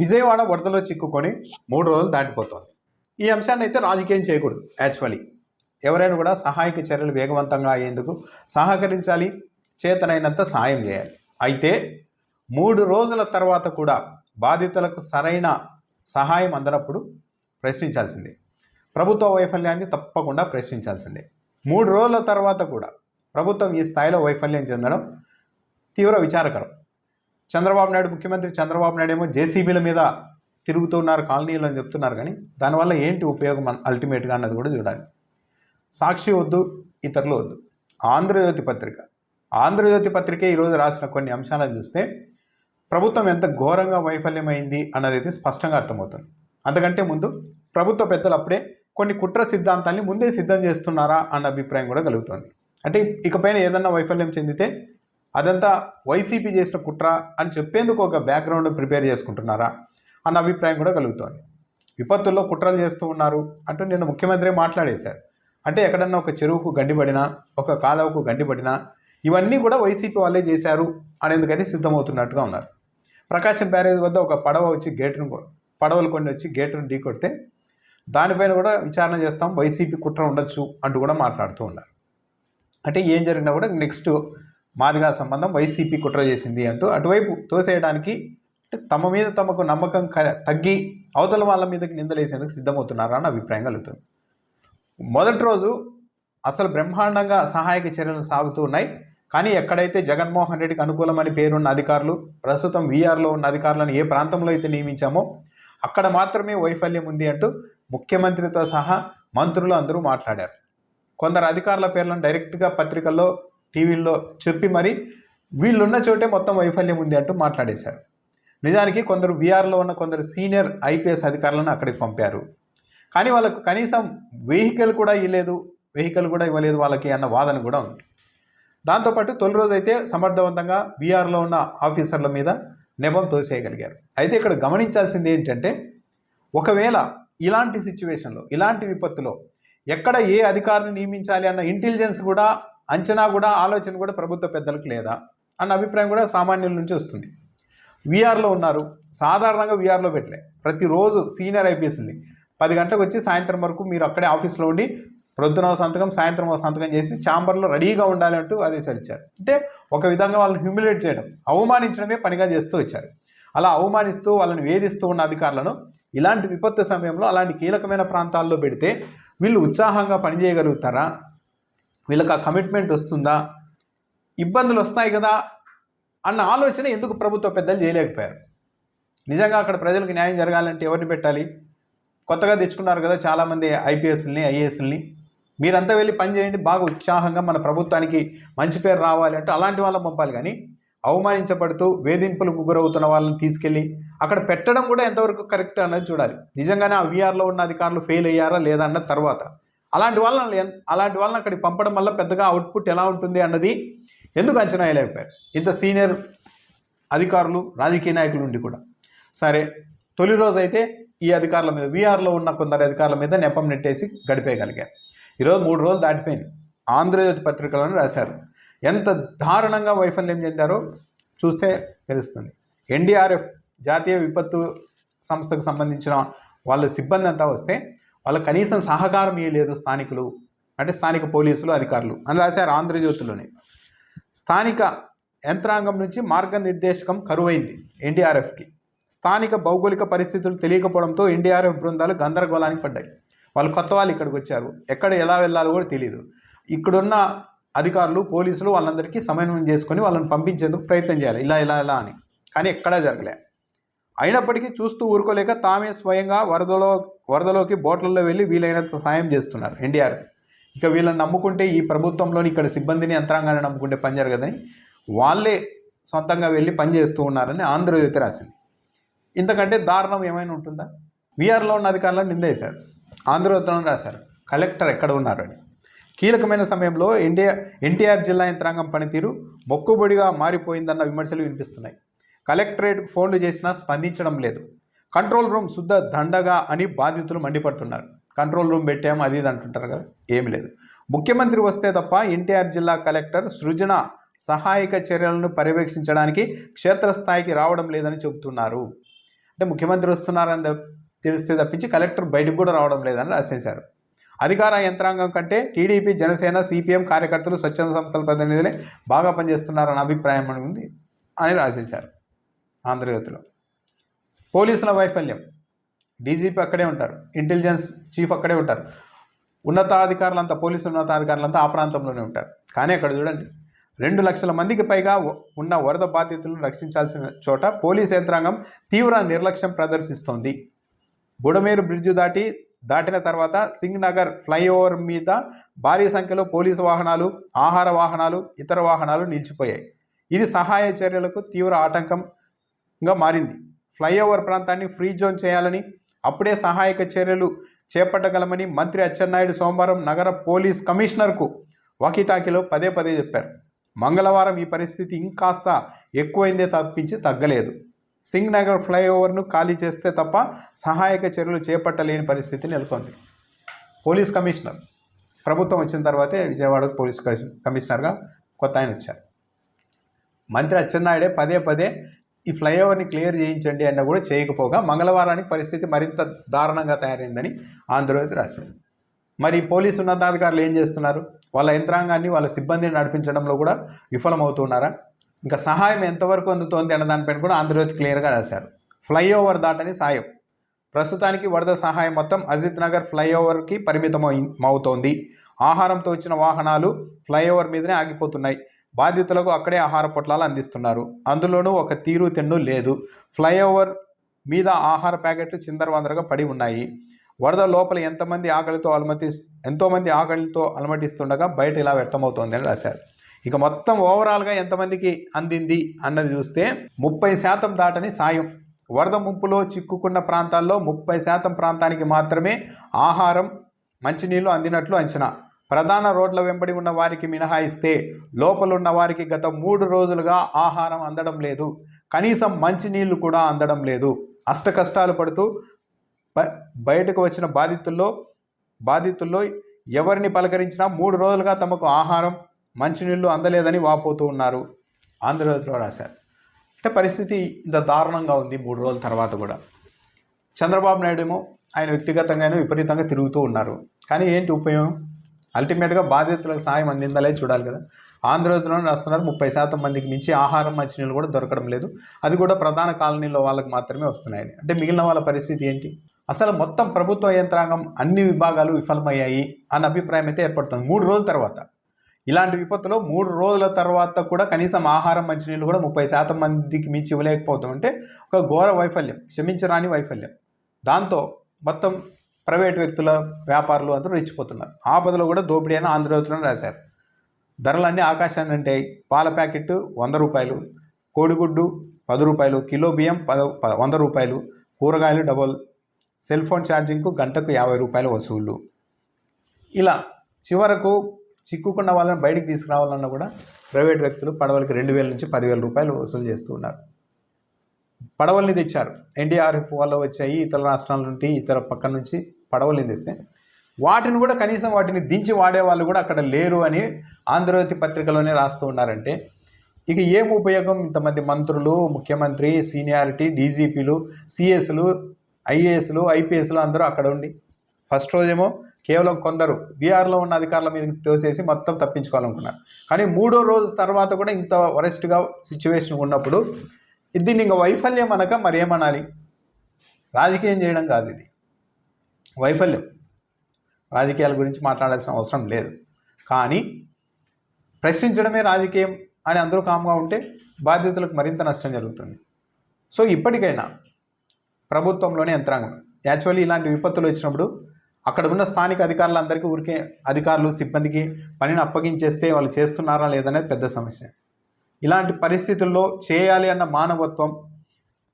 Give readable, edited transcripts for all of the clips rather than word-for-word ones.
విజయవాడ వరదలో చిక్కుకొని 3 రోజులు దాటిపోతోంది. ఈ అంశాన్ని అయితే రాజకీయం చేయకూడదు. యాక్చువల్లీ ఎవరైనా కూడా సహాయక చర్యలు వేగవంతంగా అయ్యేందుకు సహకరించాలి, చేతనైనంత సహాయం చేయాలి. అయితే 3 రోజుల తర్వాత కూడా బాధితులకు సరైన సహాయం అందనప్పుడు ప్రశ్నించాల్సిందే. ప్రభుత్వ వైఫల్యాన్ని తప్పకుండా ప్రశ్నించాల్సిందే. 3 రోజుల తర్వాత కూడా ప్రభుత్వం ఈ స్థాయిలో వైఫల్యం చెందడం తీవ్ర విచారకరం. చంద్రబాబు నాయుడు, ముఖ్యమంత్రి చంద్రబాబు నాయుడు ఏమో జేసీబీల మీద తిరుగుతున్నారు కాలనీలు అని చెప్తున్నారు, కానీ దానివల్ల ఏంటి ఉపయోగం అల్టిమేట్గా అన్నది కూడా చూడాలి. సాక్షి వద్దు, ఇతరులు వద్దు. ఆంధ్రజ్యోతి పత్రికే ఈరోజు రాసిన కొన్ని అంశాలను చూస్తే ప్రభుత్వం ఎంత ఘోరంగా వైఫల్యమైంది అన్నది అయితే స్పష్టంగా అర్థమవుతుంది. అంతకంటే ముందు ప్రభుత్వ పెద్దలు అప్పుడే కొన్ని కుట్ర సిద్ధాంతాన్ని ముందే సిద్ధం చేస్తున్నారా అన్న అభిప్రాయం కూడా కలుగుతుంది. అంటే ఇకపైన ఏదన్నా వైఫల్యం చెందితే అదంతా వైసీపీ చేసిన కుట్ర అని చెప్పేందుకు ఒక బ్యాక్గ్రౌండ్ ప్రిపేర్ చేసుకుంటున్నారా అన్న అభిప్రాయం కూడా కలుగుతోంది. విపత్తుల్లో కుట్రలు చేస్తూ ఉన్నారు అంటూ నిన్న ముఖ్యమంత్రి మాట్లాడేశారు. అంటే ఎక్కడన్నా ఒక చెరువుకు గండిపడినా, ఒక కాలువకు గండిపడినా ఇవన్నీ కూడా వైసీపీ వాళ్ళే చేశారు అనేందుకైతే సిద్ధమవుతున్నట్టుగా ఉన్నారు. ప్రకాశం బ్యారేజ్ వద్ద ఒక పడవలు కొన్ని వచ్చి గేటును ఢీకొడితే దానిపైన కూడా విచారణ చేస్తాం, వైసీపీ కుట్ర ఉండొచ్చు అంటూ కూడా మాట్లాడుతూ ఉన్నారు. అంటే ఏం జరిగినా కూడా నెక్స్ట్ మాదిగా సంబంధం వైసీపీ కుట్ర చేసింది అంటూ అటువైపు తోసేయడానికి, అంటే తమ మీద తమకు నమ్మకం తగ్గి అవతల వాళ్ళ మీదకి నిందలేసేందుకు సిద్ధమవుతున్నారా అన్న అభిప్రాయం కలుగుతుంది. మొదటి రోజు అసలు బ్రహ్మాండంగా సహాయక చర్యలు సాగుతూ ఉన్నాయి. కానీ ఎక్కడైతే జగన్మోహన్ రెడ్డికి అనుకూలమని పేరున్న అధికారులు, ప్రస్తుతం వీఆర్లో ఉన్న అధికారులను ఏ ప్రాంతంలో అయితే నియమించామో అక్కడ మాత్రమే వైఫల్యం ఉంది అంటూ ముఖ్యమంత్రితో సహా మంత్రులు అందరూ మాట్లాడారు. కొందరు అధికారుల పేర్లను డైరెక్ట్గా పత్రికల్లో, టీవీల్లో చెప్పి మరి వీళ్ళున్న చోటే మొత్తం వైఫల్యం ఉంది అంటూ మాట్లాడేశారు. నిజానికి కొందరు వీఆర్లో ఉన్న కొందరు సీనియర్ ఐపీఎస్ అధికారులను అక్కడికి పంపారు. కానీ వాళ్ళకు కనీసం వెహికల్ కూడా ఇవ్వలేదు వాళ్ళకి అన్న వాదన కూడా ఉంది. దాంతోపాటు తొలి రోజు అయితే సమర్థవంతంగా వీఆర్లో ఉన్న ఆఫీసర్ల మీద నెపం తోసేయగలిగారు. అయితే ఇక్కడ గమనించాల్సింది ఏంటంటే, ఒకవేళ ఇలాంటి సిచ్యువేషన్లో, ఇలాంటి విపత్తులో ఎక్కడ ఏ అధికారిని నియమించాలి అన్న ఇంటెలిజెన్స్ కూడా, అంచనా కూడా, ఆలోచన కూడా ప్రభుత్వ పెద్దలకు లేదా అన్న అభిప్రాయం కూడా సామాన్యుల నుంచి వస్తుంది. వీఆర్లో ఉన్నారు, సాధారణంగా వీఆర్లో పెట్టలే, ప్రతిరోజు సీనియర్ ఐపీఎస్ని 10 గంటలకు వచ్చి సాయంత్రం వరకు మీరు అక్కడే ఆఫీస్లో ఉండి ప్రొద్దున సంతకం, సాయంత్రం సంతకం చేసి ఛాంబర్లో రెడీగా ఉండాలి అంటూ ఆదేశాలు ఇచ్చారు. అంటే ఒక విధంగా వాళ్ళని హ్యూమిలేట్ చేయడం, అవమానించడమే పనిగా చేస్తూ వచ్చారు. అలా అవమానిస్తూ వాళ్ళని వేధిస్తూ ఉన్న అధికారులను ఇలాంటి విపత్తు సమయంలో అలాంటి కీలకమైన ప్రాంతాల్లో పెడితే వీళ్ళు ఉత్సాహంగా పనిచేయగలుగుతారా? వీళ్ళకి ఆ కమిట్మెంట్ వస్తుందా? ఇబ్బందులు వస్తాయి కదా అన్న ఆలోచన ఎందుకు ప్రభుత్వ పెద్దలు చేయలేకపోయారు? నిజంగా అక్కడ ప్రజలకు న్యాయం జరగాలంటే ఎవరిని పెట్టాలి? కొత్తగా తెచ్చుకున్నారు కదా చాలామంది ఐపీఎస్ని, ఐఏఎస్ని, మీరంతా వెళ్ళి పని చేయండి, బాగా ఉత్సాహంగా మన ప్రభుత్వానికి మంచి పేరు రావాలి అంటే అలాంటి వాళ్ళని పంపాలి. కానీ అవమానించబడుతూ వేధింపులకు గురవుతున్న వాళ్ళని తీసుకెళ్ళి అక్కడ పెట్టడం కూడా ఎంతవరకు కరెక్ట్ అన్నది చూడాలి. నిజంగానే ఆ వీఆర్లో ఉన్న అధికారులు ఫెయిల్ అయ్యారా లేదా అన్న తర్వాత అలాంటి వాళ్ళని అక్కడికి పంపడం వల్ల పెద్దగా అవుట్పుట్ ఎలా ఉంటుంది అన్నది ఎందుకు అంచనా వేయలేకపోయారు ఇంత సీనియర్ అధికారులు, రాజకీయ నాయకులు ఉండి కూడా? సరే, తొలి రోజు అయితే ఈ అధికారుల మీద, వీఆర్లో ఉన్న కొందరు అధికారుల మీద నెపం నెట్టేసి గడిపేయగలిగారు. ఈరోజు 3 రోజులు దాటిపోయింది. ఆంధ్రజ్యోతి పత్రికలను రాశారు. ఎంత దారుణంగా వైఫల్యం చెందారో చూస్తే తెలుస్తుంది. ఎన్డీఆర్ఎఫ్, జాతీయ విపత్తు సంస్థకు సంబంధించిన వాళ్ళ సిబ్బంది అంతా వస్తే వాళ్ళకి కనీసం సహకారం ఇవ్వలేదు స్థానికులు, అంటే స్థానిక పోలీసులు, అధికారులు అని రాశారు ఆంధ్రజ్యోతిలోనే. స్థానిక యంత్రాంగం నుంచి మార్గనిర్దేశకం కరువైంది ఎన్డీఆర్ఎఫ్కి. స్థానిక భౌగోళిక పరిస్థితులు తెలియకపోవడంతో ఎన్డీఆర్ఎఫ్ బృందాలు గందరగోళానికి పడ్డాయి. వాళ్ళు కొత్త వాళ్ళు ఇక్కడికి వచ్చారు, ఎక్కడ ఎలా వెళ్ళాలో కూడా తెలియదు. ఇక్కడున్న అధికారులు, పోలీసులు వాళ్ళందరికీ సమన్వయం చేసుకొని వాళ్ళని పంపించేందుకు ప్రయత్నం చేయాలి, ఇలా అని. కానీ ఎక్కడా జరగలే. అయినప్పటికీ చూస్తూ ఊరుకోలేక తామే స్వయంగా వరదలోకి బోట్లలో వెళ్ళి వీలైనంత సాయం చేస్తున్నారు ఎన్డీఆర్ఎఫ్. ఇక వీళ్ళని నమ్ముకుంటే, ఈ ప్రభుత్వంలోని ఇక్కడ సిబ్బందిని, యంత్రాంగాన్ని నమ్ముకుంటే పని జరగదని వాళ్ళే సొంతంగా వెళ్ళి పనిచేస్తూ ఉన్నారని ఆంధ్రజ్యోతి రాసింది. ఇంతకంటే దారుణం ఏమైనా ఉంటుందా? వీఆర్లో ఉన్న అధికారులను నిందేశారు, ఆంధ్రజ్యోతిలో రాశారు కలెక్టర్ ఎక్కడ ఉన్నారు అని. కీలకమైన సమయంలో ఎన్టీఆర్ జిల్లా యంత్రాంగం పనితీరు మొక్కుబడిగా మారిపోయిందన్న విమర్శలు వినిపిస్తున్నాయి. కలెక్టరేట్కు ఫోన్లు చేసినా స్పందించడం లేదు. కంట్రోల్ రూమ్ శుద్ధ దండగా అని బాధితులు మండిపడుతున్నారు. కంట్రోల్ రూమ్ పెట్టాము అది ఇది అంటుంటారు కదా, ఏమి లేదు. ముఖ్యమంత్రి వస్తే తప్ప ఎన్టీఆర్ జిల్లా కలెక్టర్ సృజన సహాయక చర్యలను పర్యవేక్షించడానికి క్షేత్రస్థాయికి రావడం లేదని చెబుతున్నారు. అంటే ముఖ్యమంత్రి వస్తున్నారని తెలిస్తే తప్పించి కలెక్టర్ బయటకు కూడా రావడం లేదని రాసేశారు. అధికార యంత్రాంగం కంటే టీడీపీ, జనసేన, సిపిఎం కార్యకర్తలు, స్వచ్ఛంద సంస్థల ప్రతినిధులే బాగా పనిచేస్తున్నారన్న అభిప్రాయం అని ఉంది అని రాసేశారు. ఆంధ్రజ్యోతిలో పోలీసుల వైఫల్యం, డీజీపీ అక్కడే ఉంటారు, ఇంటెలిజెన్స్ చీఫ్ అక్కడే ఉంటారు, ఉన్నతాధికారులంతా పోలీసు ఉన్నతాధికారులంతా ఆ ప్రాంతంలోనే ఉంటారు. కానీ అక్కడ చూడండి, 2 లక్షల మందికి పైగా ఉన్న వరద బాధితులను రక్షించాల్సిన చోట పోలీస్ యంత్రాంగం తీవ్ర నిర్లక్ష్యం ప్రదర్శిస్తోంది. బుడమేరు బ్రిడ్జి దాటిన తర్వాత సింగ్ నగర్ ఫ్లైఓవర్ మీద భారీ సంఖ్యలో పోలీసు వాహనాలు, ఆహార వాహనాలు, ఇతర వాహనాలు నిలిచిపోయాయి. ఇది సహాయ చర్యలకు తీవ్ర ఆటంకంగా మారింది. ఫ్లైఓవర్ ప్రాంతాన్ని ఫ్రీ జోన్ చేయాలని, అప్పుడే సహాయక చర్యలు చేపట్టగలమని మంత్రి అచ్చెన్నాయుడు సోమవారం నగర పోలీస్ కమిషనర్కు వాకీటాకీలో పదే చెప్పారు. మంగళవారం ఈ పరిస్థితి ఇంకాస్త ఎక్కువైందే తప్పించి తగ్గలేదు. సింగ్ నగర్ ఫ్లైఓవర్ను ఖాళీ చేస్తే తప్ప సహాయక చర్యలు చేపట్టలేని పరిస్థితి నెలకొంది. పోలీస్ కమిషనర్ ప్రభుత్వం వచ్చిన తర్వాతే విజయవాడ పోలీస్ కమిషనర్గా కొత్త ఆయన వచ్చారు. మంత్రి అచ్చెన్నాయుడే పదే ఈ ఫ్లైఓవర్ని క్లియర్ చేయించండి అన్న కూడా చేయకపోగా మంగళవారానికి పరిస్థితి మరింత దారుణంగా తయారైందని ఆంధ్రజ్యోతి రాశారు. మరి పోలీసు ఉన్నతాధికారులు ఏం చేస్తున్నారు? వాళ్ళ యంత్రాంగాన్ని, వాళ్ళ సిబ్బందిని నడిపించడంలో కూడా విఫలమవుతున్నారా? ఇంకా సహాయం ఎంతవరకు అందుతోంది అన్న దానిపైన కూడా ఆంధ్రజ్యోతి క్లియర్గా రాశారు. ఫ్లైఓవర్ దాటని సాయం, ప్రస్తుతానికి వరద సహాయం మొత్తం అజిత్ నగర్ ఫ్లైఓవర్కి పరిమితమవుతోంది. ఆహారంతో వచ్చిన వాహనాలు ఫ్లైఓవర్ మీదనే ఆగిపోతున్నాయి. బాధితులకు అక్కడే ఆహార పొట్లాలు అందిస్తున్నారు. అందులోనూ ఒక తీరు తెన్ను లేదు. ఫ్లైఓవర్ మీద ఆహార ప్యాకెట్లు చిందరవందరగా పడి ఉన్నాయి. వరద లోపల ఎంతోమంది ఆకలితో అలమటిస్తుండగా బయట ఇలా వ్యక్తమవుతోంది అని రాశారు. ఇక మొత్తం ఓవరాల్గా ఎంతమందికి అందింది అన్నది చూస్తే 30% దాటని సాయం. వరద ముంపులో చిక్కుకున్న ప్రాంతాల్లో 30% ప్రాంతానికి మాత్రమే ఆహారం, మంచినీళ్లు అందినట్లు అంచనా. ప్రధాన రోడ్ల వెంబడి ఉన్న వారికి మినహాయిస్తే లోపలున్న వారికి గత 3 రోజులుగా ఆహారం అందడం లేదు. కనీసం మంచినీళ్లు కూడా అందడం లేదు. అష్టకష్టాలు పడుతూ బయటకు వచ్చిన బాధితుల్లో ఎవరిని పలకరించినా 3 రోజులుగా తమకు ఆహారం, మంచినీళ్లు అందలేదని వాపోతూ ఉన్నారు. ఆంధ్రజ్యోతిలో రాశారు. అంటే పరిస్థితి ఇంత దారుణంగా ఉంది 3 రోజుల తర్వాత కూడా. చంద్రబాబు నాయుడు ఏమో ఆయన వ్యక్తిగతంగానే విపరీతంగా తిరుగుతూ ఉన్నారు. కానీ ఏంటి ఉపయోగం? అల్టిమేట్గా బాధితులకు సాయం అందిందలే చూడాలి కదా. ఆంధ్రజ్యోతిలో రాస్తున్నారు 30% మందికి మించి ఆహారం, మంచినీళ్ళు కూడా దొరకడం లేదు. అది కూడా ప్రధాన కాలనీలో వాళ్ళకి మాత్రమే వస్తున్నాయని. అంటే మిగిలిన వాళ్ళ పరిస్థితి ఏంటి? అసలు మొత్తం ప్రభుత్వ యంత్రాంగం అన్ని విభాగాలు విఫలమయ్యాయి అన్న అభిప్రాయం అయితే ఏర్పడుతుంది 3 రోజుల తర్వాత. ఇలాంటి విపత్తులో 3 రోజుల తర్వాత కూడా కనీసం ఆహారం, మంచినీళ్ళు కూడా 30% మందికి మించి ఇవ్వలేకపోతాం అంటే ఒక ఘోర వైఫల్యం, క్షమించరాని వైఫల్యం. దాంతో మొత్తం ప్రైవేట్ వ్యక్తుల, వ్యాపారులు అందరూ రెచ్చిపోతున్నారు. ఆపదలో కూడా దోపిడీ అని ఆంధ్రజ్యోతిలో రాశారు. ధరలన్నీ ఆకాశాన్ని అంటాయి. పాల ప్యాకెట్ 100 రూపాయలు, కోడిగుడ్డు 10 రూపాయలు, కిలో బియ్యం 100 రూపాయలు, కూరగాయలు డబల్, సెల్ ఫోన్ ఛార్జింగ్కు గంటకు 50 రూపాయలు వసూళ్ళు. ఇలా చివరకు చిక్కుకున్న వాళ్ళని బయటికి తీసుకురావాలన్నా కూడా ప్రైవేట్ వ్యక్తులు పడవలకి 2,000 నుంచి 10,000 రూపాయలు వసూలు చేస్తూ ఉన్నారు. పడవల్ని తెచ్చారు. ఎన్డీఆర్ఎఫ్ వాళ్ళు వచ్చాయి, ఇతర రాష్ట్రాల నుండి, ఇతర పక్క నుంచి పడవల్ని తెస్తే వాటిని కూడా కనీసం వాటిని దించి వాడేవాళ్ళు కూడా అక్కడ లేరు అని ఆంధ్రజ్యోతి పత్రికలోనే రాస్తూ ఉన్నారంటే ఇక ఏం ఉపయోగం? ఇంతమంది మంత్రులు, ముఖ్యమంత్రి, సీనియారిటీ, డీజీపీలు, సిఎస్లు, ఐఏఎస్లు, ఐపీఎస్లు అందరూ అక్కడ ఉండి ఫస్ట్ రోజేమో కేవలం కొందరు బీఆర్లో ఉన్న అధికారుల మీద తోసేసి మొత్తం తప్పించుకోవాలనుకున్నారు. కానీ 3వ రోజు తర్వాత కూడా ఇంత వరెస్ట్గా సిచ్యువేషన్ ఉన్నప్పుడు దీన్ని ఇంకా వైఫల్యం అనక మరేమనాలి? రాజకీయం చేయడం కాదు ఇది, వైఫల్యం. రాజకీయాల గురించి మాట్లాడాల్సిన అవసరం లేదు. కానీ ప్రశ్నించడమే రాజకీయం అని అందరూ కామ్గా ఉంటే బాధ్యతలకు మరింత నష్టం జరుగుతుంది. సో ఇప్పటికైనా ప్రభుత్వంలోనే యంత్రాంగం యాక్చువల్లీ ఇలాంటి విపత్తులు వచ్చినప్పుడు అక్కడ ఉన్న స్థానిక అధికారులందరికీ ఊరికే అధికారులు, సిబ్బందికి పనిని అప్పగించేస్తే వాళ్ళు చేస్తున్నారా లేదనేది పెద్ద సమస్య. ఇలాంటి పరిస్థితుల్లో చేయాలి అన్న మానవత్వం,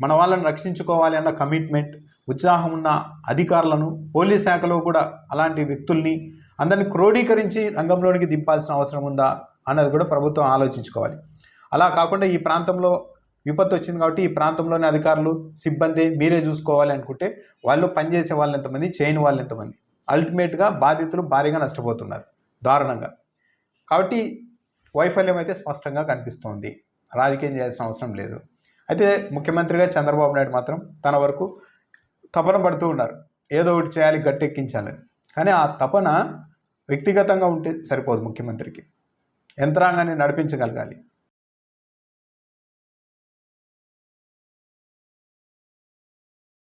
మన వాళ్ళని రక్షించుకోవాలి అన్న కమిట్మెంట్, ఉత్సాహం ఉన్న అధికారులను, పోలీస్ శాఖలో కూడా అలాంటి వ్యక్తుల్ని అందరినీ క్రోడీకరించి రంగంలోనికి దింపాల్సిన అవసరం ఉందా అన్నది కూడా ప్రభుత్వం ఆలోచించుకోవాలి. అలా కాకుండా ఈ ప్రాంతంలో విపత్తు వచ్చింది కాబట్టి ఈ ప్రాంతంలోని అధికారులు, సిబ్బంది మీరే చూసుకోవాలి అనుకుంటే వాళ్ళు పనిచేసే వాళ్ళు ఎంతమంది, చేయని వాళ్ళు ఎంతమంది? అల్టిమేట్గా బాధితులు భారీగా నష్టపోతున్నారు దారుణంగా. కాబట్టి వైఫల్యం అయితే స్పష్టంగా కనిపిస్తోంది. రాజకీయం చేయాల్సిన అవసరం లేదు. అయితే ముఖ్యమంత్రిగా చంద్రబాబు నాయుడు మాత్రం తన వరకు తపన పడుతూ ఉన్నారు, ఏదో ఒకటి చేయాలి, గట్టెక్కించాలని. కానీ ఆ తపన వ్యక్తిగతంగా ఉంటే సరిపోదు, ముఖ్యమంత్రికి యంత్రాంగాన్ని నడిపించగలగాలి.